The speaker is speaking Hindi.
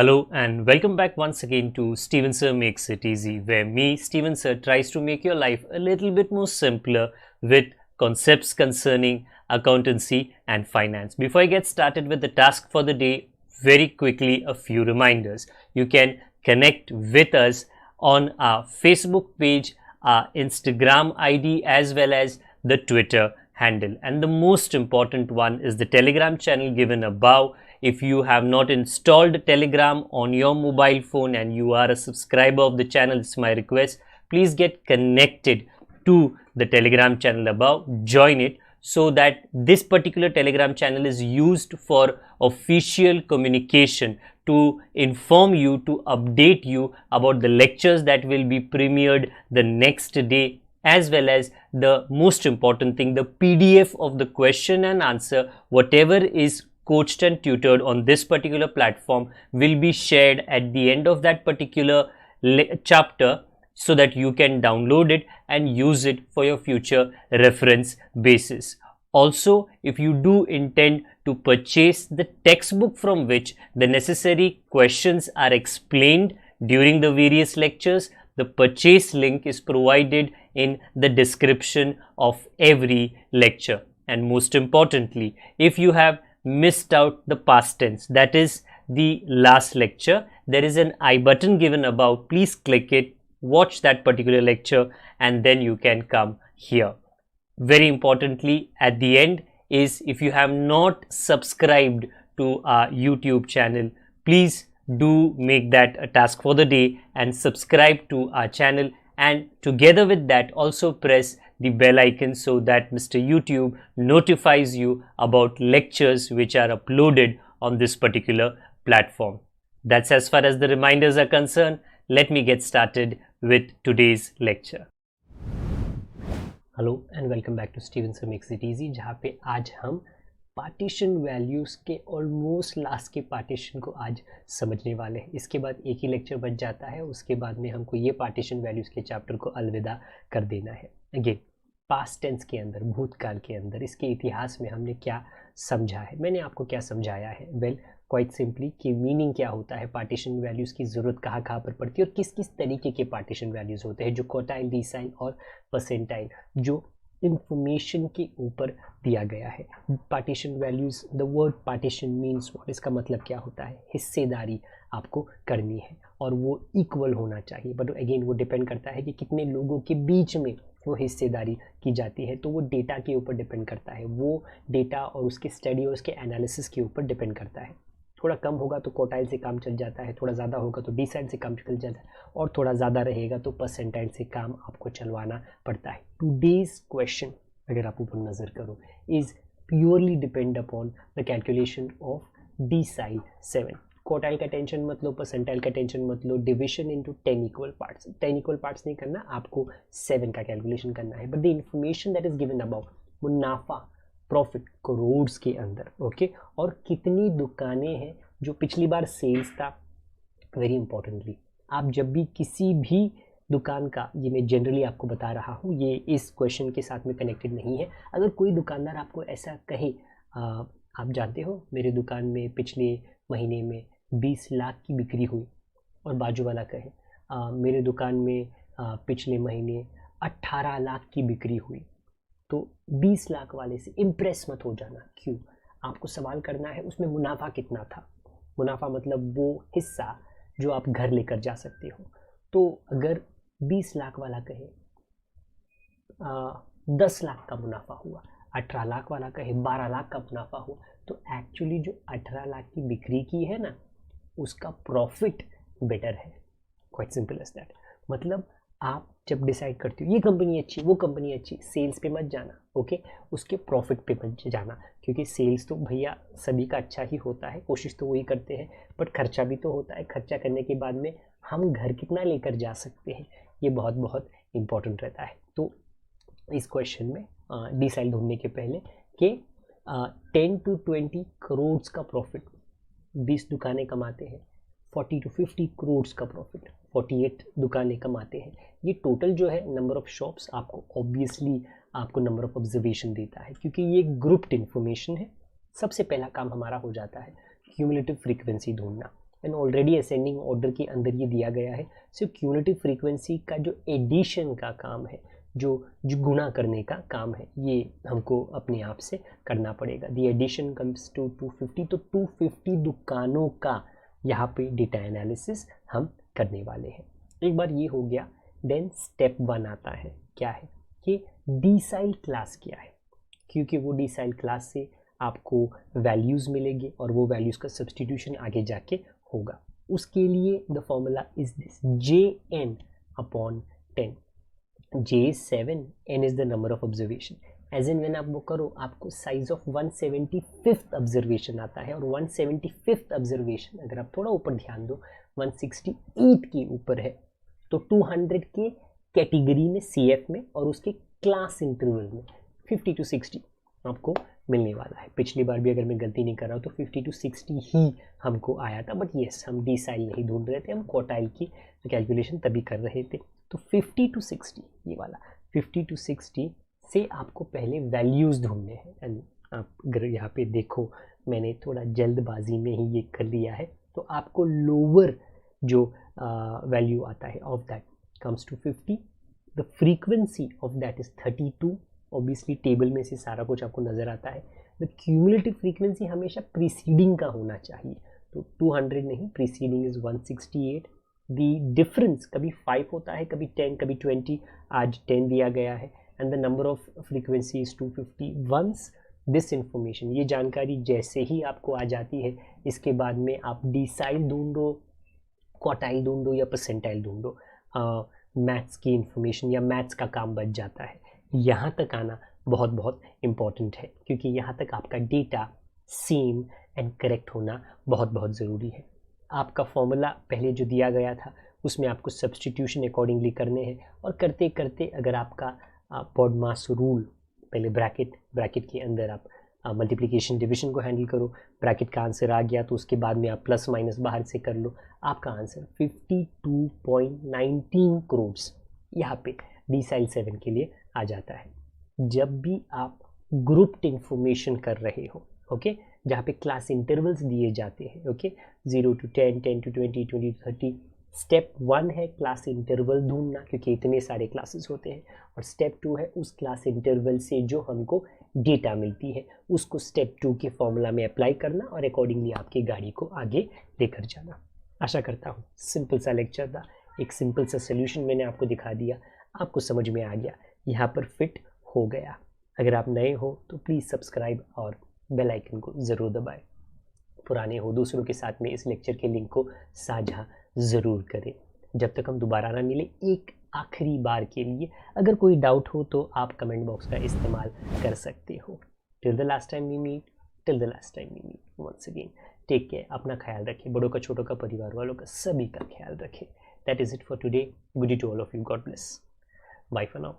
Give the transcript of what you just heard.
Hello and welcome back once again to Steven Sir Makes It Easy, where me, Steven Sir, tries to make your life a little bit more simpler with concepts concerning accountancy and finance. Before I get started with the task for the day, very quickly a few reminders. You can connect with us on our Facebook page, our Instagram ID, as well as the Twitter handle. And the most important one is the Telegram channel given above. If you have not installed Telegram on your mobile phone and you are a subscriber of the channel, it's my request, please get connected to the Telegram channel above, join it, so that this particular Telegram channel is used for official communication to inform you, to update you about the lectures that will be premiered the next day, as well as the most important thing, the PDF of the question and answer, whatever is coached and tutored on this particular platform will be shared at the end of that particular chapter, so that you can download it and use it for your future reference basis. Also, if you do intend to purchase the textbook from which the necessary questions are explained during the various lectures, the purchase link is provided in the description of every lecture. And most importantly, if you have missed out the past tense, that is the last lecture, there is an I button given above. Please click it, watch that particular lecture, and then you can come here. Very importantly, at the end is, if you have not subscribed to our YouTube channel, please do make that a task for the day and subscribe to our channel, and together with that also press the bell icon so that Mr. YouTube notifies you about lectures which are uploaded on this particular platform. That's as far as the reminders are concerned. Let me get started with today's lecture. Hello and welcome back to Steven sir makes it easy, जहाँ पे आज हम पार्टीशन वैल्यूज़ के ऑलमोस्ट लास्ट के पार्टीशन को आज समझने वाले हैं। इसके बाद एक ही लेक्चर बच जाता है, उसके बाद में हमको ये पार्टीशन वैल्यूज़ के चैप्टर को अलविदा कर देना है। अगेन, पास्ट टेंस के अंदर, भूतकाल के अंदर, इसके इतिहास में हमने क्या समझा है, मैंने आपको क्या समझाया है। वेल, क्वाइट सिंपली कि मीनिंग क्या होता है, पार्टीशन वैल्यूज़ की ज़रूरत कहाँ कहाँ पर पड़ती है और किस किस तरीके के पार्टीशन वैल्यूज़ होते हैं, जो क्वार्टाइल, डिसाइल और परसेंटाइल, जो इंफॉर्मेशन के ऊपर दिया गया है। Partition values, the word partition means what, इसका मतलब क्या होता है, हिस्सेदारी आपको करनी है और वो इक्वल होना चाहिए। बट अगेन वो डिपेंड करता है कि कितने लोगों के बीच में वो हिस्सेदारी की जाती है, तो वो डेटा के ऊपर डिपेंड करता है, वो डेटा और उसके स्टडी और उसके एनालिसिस के ऊपर डिपेंड करता है। थोड़ा कम होगा तो क्वार्टाइल से काम चल जाता है, थोड़ा ज़्यादा होगा तो डिसाइल से काम चल जाता है, और थोड़ा ज़्यादा रहेगा तो परसेंटाइल से काम आपको चलवाना पड़ता है। टुडेज क्वेश्चन, अगर आप ऊपर नज़र करो, is purely depend upon the calculation of decile 7। Quartile का टेंशन मत लो, परसेंटाइल का टेंशन मत लो, division into 10 equal parts, 10 equal parts नहीं करना, आपको 7 का कैलकुलेशन करना है। But the information that is given about, मुनाफा, प्रॉफिट करोड्स के अंदर, ओके, और कितनी दुकानें हैं, जो पिछली बार सेल्स था। वेरी इंपॉर्टेंटली, आप जब भी किसी भी दुकान का, ये मैं जनरली आपको बता रहा हूँ, ये इस क्वेश्चन के साथ में कनेक्टेड नहीं है, अगर कोई दुकानदार आपको ऐसा कहे, आप जानते हो मेरे दुकान में पिछले महीने में 20 लाख की बिक्री हुई, और बाजू वाला कहे मेरे दुकान में पिछले महीने 18 लाख की बिक्री हुई, तो 20 लाख वाले से इम्प्रेस मत हो जाना। क्यों? आपको सवाल करना है उसमें मुनाफा कितना था। मुनाफा मतलब वो हिस्सा जो आप घर लेकर जा सकते हो। तो अगर 20 लाख वाला कहे 10 लाख का मुनाफा हुआ, 18 लाख वाला कहे 12 लाख का मुनाफा हुआ, तो एक्चुअली जो 18 लाख की बिक्री की है ना, उसका प्रॉफिट बेटर है। Quite simple as that. मतलब आप जब डिसाइड करते हो ये कंपनी अच्छी, वो कंपनी अच्छी, सेल्स पे मत जाना, ओके, उसके प्रॉफिट पे मत जाना, क्योंकि सेल्स तो भैया सभी का अच्छा ही होता है, कोशिश तो वही करते हैं, बट खर्चा भी तो होता है। खर्चा करने के बाद में हम घर कितना लेकर जा सकते हैं, ये बहुत बहुत इम्पोर्टेंट रहता है। तो इस क्वेश्चन में डिसाइड ढूंढने के पहले कि 10 to 20 करोड़ का प्रॉफिट 20 दुकानें कमाते हैं, 40 to 50 करोड़ का प्रॉफिट 48 दुकानें कमाते हैं। ये टोटल जो है नंबर ऑफ शॉप्स, आपको ऑब्वियसली आपको नंबर ऑफ ऑब्जर्वेशन देता है, क्योंकि ये ग्रुप्ड इन्फॉर्मेशन है। सबसे पहला काम हमारा हो जाता है क्यूमुलेटिव फ्रीक्वेंसी ढूंढना। एंड ऑलरेडी असेंडिंग ऑर्डर के अंदर ये दिया गया है। सो क्यूमुलेटिव फ्रीक्वेंसी का जो एडिशन का काम है, जो गुणा करने का काम है, ये हमको अपने आप से करना पड़ेगा। द एडिशन कम्स टू 250, तो 250 दुकानों का यहाँ पे डेटा एनालिसिस हम करने वाले हैं। एक बार ये हो गया, देन स्टेप 1 आता है। क्या है कि डिसाइल क्लास क्या है, क्योंकि वो डिसाइल क्लास से आपको वैल्यूज़ मिलेंगे और वो वैल्यूज़ का सब्सटीट्यूशन आगे जाके होगा। उसके लिए the formula is this, JN upon 10। J is 7, N is the number of observation. As in when आप वो करो, आपको साइज ऑफ 175th ऑब्जर्वेशन आता है, और 175th ऑब्जर्वेशन अगर आप थोड़ा ऊपर ध्यान दो 168 के ऊपर है, तो 200 के कैटेगरी में CF में और उसके क्लास इंटरवल में 50 to 60 आपको मिलने वाला है। पिछली बार भी अगर मैं गलती नहीं कर रहा हूँ तो 50 to 60 ही हमको आया था, बट येस हम डिसाइल नहीं ढूंढ रहे थे, हम क्वार्टाइल की कैलकुलेशन तभी कर रहे थे। तो 50 to 60 ये वाला 50 to 60 से आपको पहले वैल्यूज़ ढूंढने हैं। एंड आप अगर यहाँ पे देखो, मैंने थोड़ा जल्दबाजी में ही ये कर लिया है, तो आपको लोअर जो वैल्यू आता है of that comes to 50, the frequency of that is 32। Obviously table में से सारा कुछ आपको नज़र आता है। द क्यूमुलेटिव फ्रीक्वेंसी हमेशा प्रीसीडिंग का होना चाहिए, तो 200 नहीं, प्रीसीडिंग इज 168। द डिफरेंस कभी 5 होता है, कभी 10, कभी 20, आज 10 दिया गया है। And the number of frequency is 250। Once this information, ये जानकारी जैसे ही आपको आ जाती है, इसके बाद में आप डिसाइल ढूंढो, क्वार्टाइल ढूंढो या परसेंटाइल ढूंढो, मैथ्स की इंफॉर्मेशन या मैथ्स का काम बच जाता है। यहाँ तक आना बहुत बहुत इम्पॉर्टेंट है, क्योंकि यहाँ तक आपका डेटा सेम एंड करेक्ट होना बहुत बहुत ज़रूरी है। आपका फॉर्मूला पहले जो दिया गया था उसमें आपको सब्सटीट्यूशन अकॉर्डिंगली करने हैं, और करते करते अगर आपका पॉडमास रूल, पहले ब्रैकेट के अंदर आप मल्टीप्लिकेशन डिविजन को हैंडल करो, ब्रैकेट का आंसर आ गया तो उसके बाद में आप प्लस माइनस बाहर से कर लो, आपका आंसर 52.19 करोड़ यहाँ पे डिसाइल 7 के लिए आ जाता है। जब भी आप ग्रुप्ड इंफॉर्मेशन कर रहे हो, ओके, जहाँ पे क्लास इंटरवल्स दिए जाते हैं, okay, 0 to 10, 10 to 20, 20 to 30, step 1 है क्लास इंटरवल ढूंढना, क्योंकि इतने सारे क्लासेस होते हैं, और स्टेप 2 है उस क्लास इंटरवल से जो हमको डेटा मिलती है उसको स्टेप 2 के फॉर्मूला में अप्लाई करना और अकॉर्डिंगली आपकी गाड़ी को आगे लेकर जाना। आशा करता हूँ सिंपल सा लेक्चर था, एक सिंपल सा सोल्यूशन मैंने आपको दिखा दिया, आपको समझ में आ गया, यहाँ पर फिट हो गया। अगर आप नए हो तो प्लीज़ सब्सक्राइब और बेल आइकन को ज़रूर दबाएं। पुराने हो दूसरों के साथ में इस लेक्चर के लिंक को साझा ज़रूर करें। जब तक हम दोबारा ना मिले, एक आखिरी बार के लिए अगर कोई डाउट हो तो आप कमेंट बॉक्स का इस्तेमाल कर सकते हो। Till the last time we meet, once again take care, अपना ख्याल रखें, बड़ों का छोटों का परिवार वालों का सभी का ख्याल रखें। That is it for today. Good day to all of you, God bless, bye for now.